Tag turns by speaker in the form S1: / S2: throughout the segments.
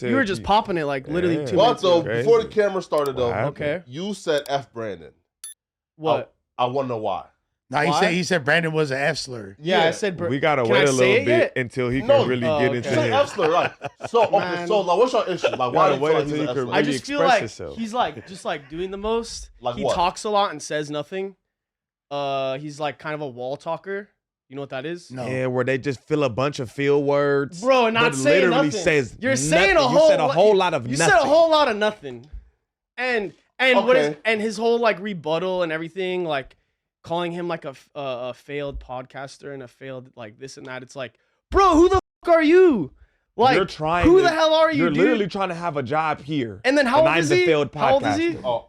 S1: You were just popping it like literally 2
S2: Well,
S1: minutes
S2: so
S1: ago.
S2: before the camera started, though,
S1: Okay.
S2: you said F Brandon.
S1: What?
S2: I want to know why.
S3: No, he said Brandon was an F slur.
S1: Yeah, I said.
S4: We gotta
S1: Can
S4: wait
S1: I
S4: a
S1: say
S4: little
S1: it
S4: bit
S1: yet?
S4: until he can really get into
S2: He's an F
S4: it.
S2: slur, right? So okay,
S1: Man.
S2: so like, what's your issue? Like, why do you
S4: wait
S2: feel like
S4: until
S2: he's
S4: he
S2: an F
S4: can
S2: slur?
S1: I
S4: really
S1: just feel
S4: express
S1: like
S4: himself.
S1: he's like just like doing the most.
S2: Like
S1: he
S2: what?
S1: talks a lot and says nothing. He's like kind of a wall talker. You know what that is?
S3: No.
S4: Yeah, where they just fill a bunch of field words,
S1: Bro, and not
S4: but
S1: saying
S4: literally
S1: nothing.
S4: says
S1: You're saying
S4: nothing.
S1: a whole.
S4: You said a whole lot of
S1: You
S4: nothing.
S1: said a whole lot of nothing. And what is
S2: Okay.
S1: and his whole like rebuttal and everything, like calling him like a failed podcaster and a failed like this and that. It's like, bro, who the fuck are you? Like,
S4: You're trying.
S1: who
S4: to-
S1: the hell are you,
S4: You're
S1: dude?
S4: literally trying to have a job here.
S1: And then how old
S4: I'm
S1: is
S4: the
S1: he?
S4: failed
S1: How old is he?
S4: podcaster.
S2: Oh,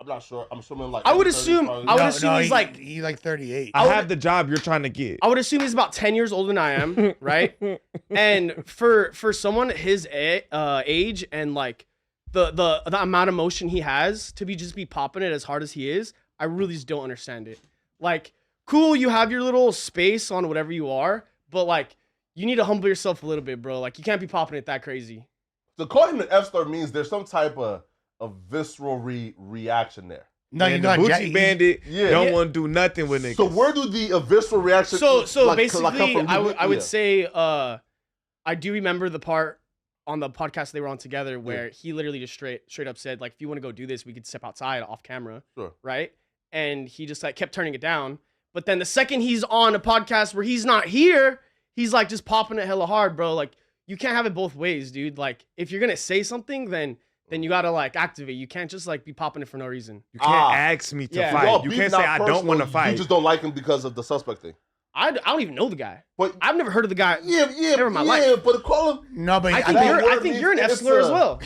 S2: I'm not sure. I'm assuming like.
S1: I would
S2: 30s,
S1: assume-
S2: probably.
S1: I would assume he's
S3: he's like 38.
S4: I have the job you're trying to get.
S1: I would assume he's about 10 years older than I am, right? And for someone his age and like the amount of motion he has to be popping it as hard as he is, I really just don't understand it. Like, cool, you have your little space on whatever you are, but like you need to humble yourself a little bit, bro. Like you can't be popping it that crazy.
S2: So calling him an F star means there's some type of visceral reaction there.
S3: No,
S4: And
S3: you
S4: the
S3: got
S4: Gucci Bandit
S2: Yeah.
S4: don't
S2: Yeah.
S4: want to do nothing with niggas.
S2: So where do the visceral reaction?
S1: So
S2: like,
S1: basically,
S2: come from?
S1: I would
S2: Yeah.
S1: say I do remember the part on the podcast they were on together where he literally just straight up said like, if you want to go do this, we could step outside off camera,
S2: Sure.
S1: right? And he just like kept turning it down. But then the second he's on a podcast where he's not here, he's like just popping it hella hard, bro. Like you can't have it both ways, dude. Like if you're gonna say something, then you gotta like activate. You can't just like be popping it for no reason.
S4: You can't ask me to
S1: Yeah.
S4: fight.
S2: Y'all
S4: You
S2: beef
S4: can't
S2: not
S4: say I don't want to
S2: personal,
S4: fight.
S2: You just don't like him because of the suspect thing.
S1: I don't even know the guy.
S2: But
S1: I've never heard of the guy.
S2: yeah,
S1: Never in my life.
S2: but call him.
S3: No, but
S1: I think
S2: that
S1: you're
S2: word
S1: you're an
S2: means
S1: F slur
S2: it's
S1: as
S2: a-
S1: well.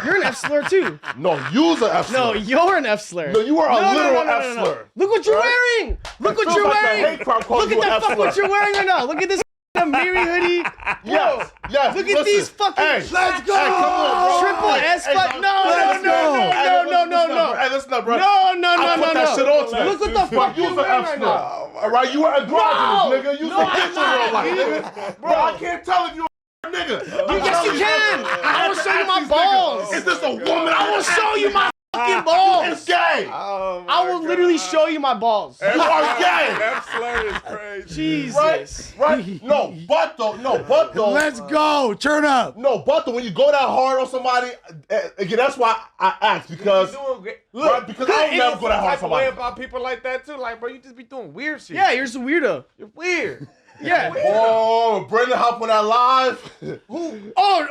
S1: You're an F slur too.
S2: No, you's an F slur.
S1: No, you're an F slur.
S2: No, you are a literal F slur.
S1: Look what you're
S2: Right?
S1: wearing. Look what
S2: feels
S1: you're
S2: like a
S1: wearing.
S2: hate crime calling
S1: Look
S2: you
S1: at
S2: an
S1: the
S2: F
S1: fuck
S2: slur.
S1: what you're wearing right now. Look at this Amiri hoodie.
S2: Yes, yes.
S1: Look at
S2: listen.
S1: these fucking.
S2: Hey,
S1: Let's go.
S2: Hey, come on, bro.
S1: Triple S.
S2: Hey,
S1: Fuck. No.
S2: Hey, listen up, bro.
S1: No.
S2: I put that shit on today.
S1: Look what the fuck
S2: You
S1: you're
S2: was an
S1: wearing
S2: F
S1: right
S2: slur.
S1: now.
S2: All right, you were androgynous, nigga. You
S1: No,
S2: some
S1: I'm
S2: bitch in
S1: not,
S2: real life,
S1: dude.
S2: nigga. Bro, I can't tell if you a nigga.
S1: Yes, you can. I will show you my balls.
S2: Is this a woman?
S1: I will show you my fucking balls.
S2: It's gay.
S1: I will literally show you my balls.
S2: You are gay.
S4: That slur is crazy.
S1: Jesus.
S2: Right? No, but though.
S3: Let's go. Turn up.
S2: No, but though, when you go that hard on somebody, again, that's why I asked because right, because I would never go that hard on somebody.
S4: about people like that too. Like, bro, you just be doing weird shit.
S1: Yeah, you're just a weirdo.
S4: You're weird.
S1: Yeah.
S2: Oh, Brendan hop on that live.
S1: So wait, hold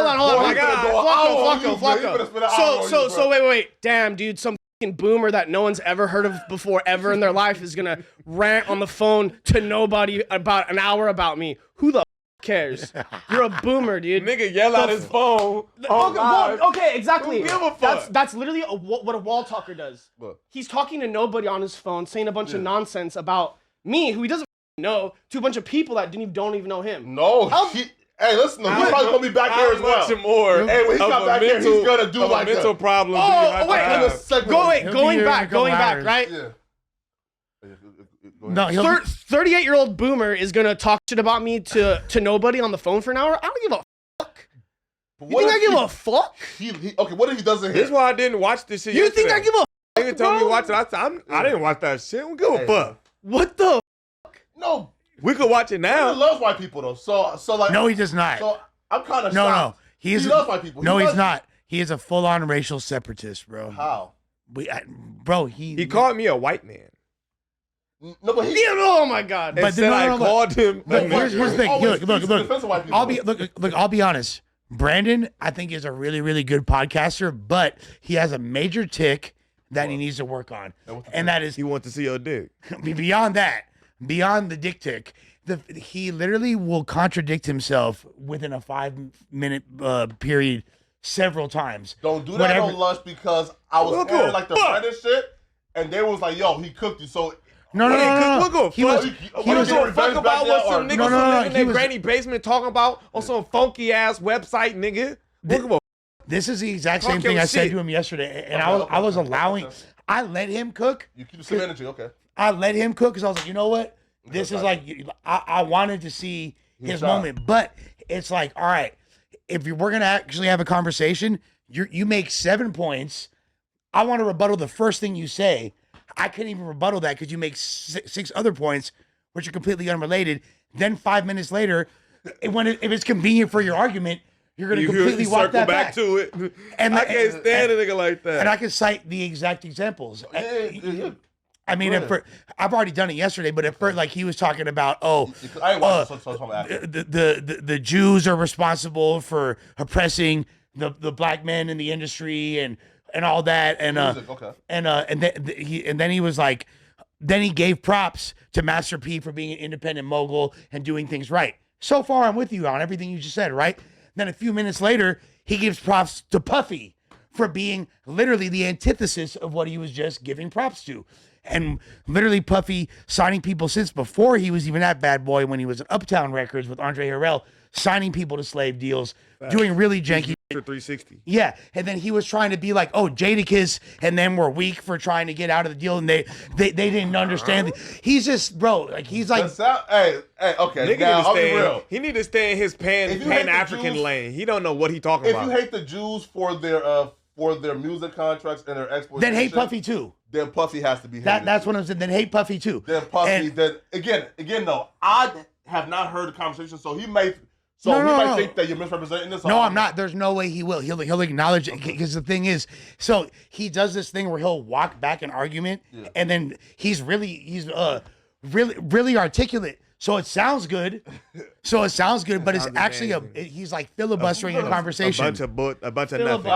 S1: on.
S2: Boy, he finna go an hour on you, man. He finna
S1: Flacco.
S2: spend an hour on you,
S1: So
S2: bro.
S1: wait. Damn, dude, some fucking boomer that no one's ever heard of before ever in their life is gonna rant on the phone to nobody about an hour about me. Who the cares? You're a boomer, dude.
S4: Nigga yell out his phone.
S1: Okay, exactly.
S4: Who give a fuck?
S1: That's literally what a wall talker does.
S2: What?
S1: He's talking to nobody on his phone, saying a bunch of nonsense about me, who he doesn't know, to a bunch of people that don't even know him.
S2: No,
S1: How-
S2: hey, listen, he's probably gonna be back here as well.
S4: Much more.
S2: Hey, when he
S4: of
S2: come
S4: a
S2: back here, he's gonna do
S4: of a
S2: like
S4: mental
S2: a
S4: problem.
S1: Oh, wait,
S2: He'll be
S1: going
S3: here in a
S1: back,
S3: couple hours.
S1: right?
S2: Yeah.
S3: No, he'll be,
S1: 38-year-old boomer is gonna talk shit about me to nobody on the phone for an hour. I don't give a fuck. You think I give a fuck?
S2: Okay, what if he doesn't
S4: This
S2: hear?
S4: is why I didn't watch this shit.
S1: You think I give a fuck?
S4: Nigga told me to
S1: bro?
S4: watch it. I said, I didn't watch that shit. I don't give a
S2: Hey.
S4: fuck.
S1: What the?
S2: No,
S4: We could watch it
S2: he
S4: now.
S2: loves white people though. So like,
S3: no, he does not.
S2: So I'm kind of
S3: No.
S2: shocked.
S3: He is.
S2: loves white people.
S3: No,
S2: He
S3: he's
S2: loves-
S3: not. He is a full-on racial separatist, bro.
S2: How?
S3: Bro, he.
S4: He called me a white man.
S2: No, but he.
S1: Oh my god.
S3: But
S4: And said
S3: no,
S4: I
S3: no, but-
S4: called him.
S3: Look,
S4: a
S3: here's
S4: nigger.
S3: the thing.
S2: Always
S3: Look.
S2: speaks in defense of white people,
S3: I'll be
S2: though.
S3: look. I'll be honest. Brandon, I think, is a really, really good podcaster, but he has a major tick that he needs to work on, and that is
S4: He wants to see your dick.
S3: beyond that, beyond the dick tick. He literally will contradict himself within a 5-minute period several times.
S2: Don't do that
S3: Whatever.
S2: on lunch because I was
S4: We'll go
S2: hearing like the
S4: fuck.
S2: Reddit shit, and they was like, "Yo, he cooked you." So
S3: No.
S4: We'll go
S3: He
S4: fuck.
S3: was.
S4: He
S2: was
S4: was
S2: getting
S4: gonna fuck
S2: revenge
S4: about
S2: back
S4: what
S2: there,
S4: some
S2: or-
S4: niggas
S3: No,
S4: live in
S3: he
S4: their
S3: was-
S4: granny basement talking about on some funky ass website, nigga. We'll give a
S3: This is the exact
S4: Talk
S3: same thing
S4: your
S3: I said
S4: shit.
S3: to him yesterday, and
S2: Okay,
S3: I was
S2: okay,
S3: allowing.
S2: okay.
S3: I let him cook.
S2: you keep the same energy, okay?
S3: I let him cook because I was like, you know what? This is
S2: got
S3: like I wanted to see his
S2: shot.
S3: moment, but it's like, all right, if we're gonna actually have a conversation, you make 7 points. I want to rebuttal the first thing you say. I couldn't even rebuttal that because you make 6 other points, which are completely unrelated. Then 5 minutes later, if it's convenient for your argument, you're going to completely walk that back
S4: to it.
S3: And
S4: I can't stand a nigga like that.
S3: And I can cite the exact examples.
S2: Yeah.
S3: I mean, I've already done it yesterday, but at first, like he was talking about, the Jews are responsible for oppressing the black men in the industry and all that, and then he was like, then he gave props to Master P for being an independent mogul and doing things right. So far, I'm with you on everything you just said, right? Then a few minutes later, he gives props to Puffy for being literally the antithesis of what he was just giving props to. And literally Puffy signing people since before he was even at Bad Boy, when he was at Uptown Records with Andre Harrell, signing people to slave deals, doing really janky.
S4: 360.
S3: Yeah, and then he was trying to be like, oh, Jadakiss and them were weak for trying to get out of the deal, and they didn't understand. He's just, bro, like he's like,
S2: hey, okay,
S4: Nigga
S2: now I'll be real.
S4: He need to stay in his Pan-African lane. He don't know what he talking about.
S2: If you hate the Jews for their music contracts and their exploitation,
S3: then hate Puffy too.
S2: Then Puffy has to be hated.
S3: That's what I'm saying. Then hate Puffy too.
S2: Then Puffy. Then again, though, I have not heard the conversation, so he may. So he might think that you're misrepresenting this.
S3: No, I'm not. There's no way he will. He'll acknowledge it, because the thing is, so he does this thing where he'll walk back an argument, and then he's really articulate. So it sounds good. But it's actually he's like filibustering a conversation.
S4: A bunch of nothing.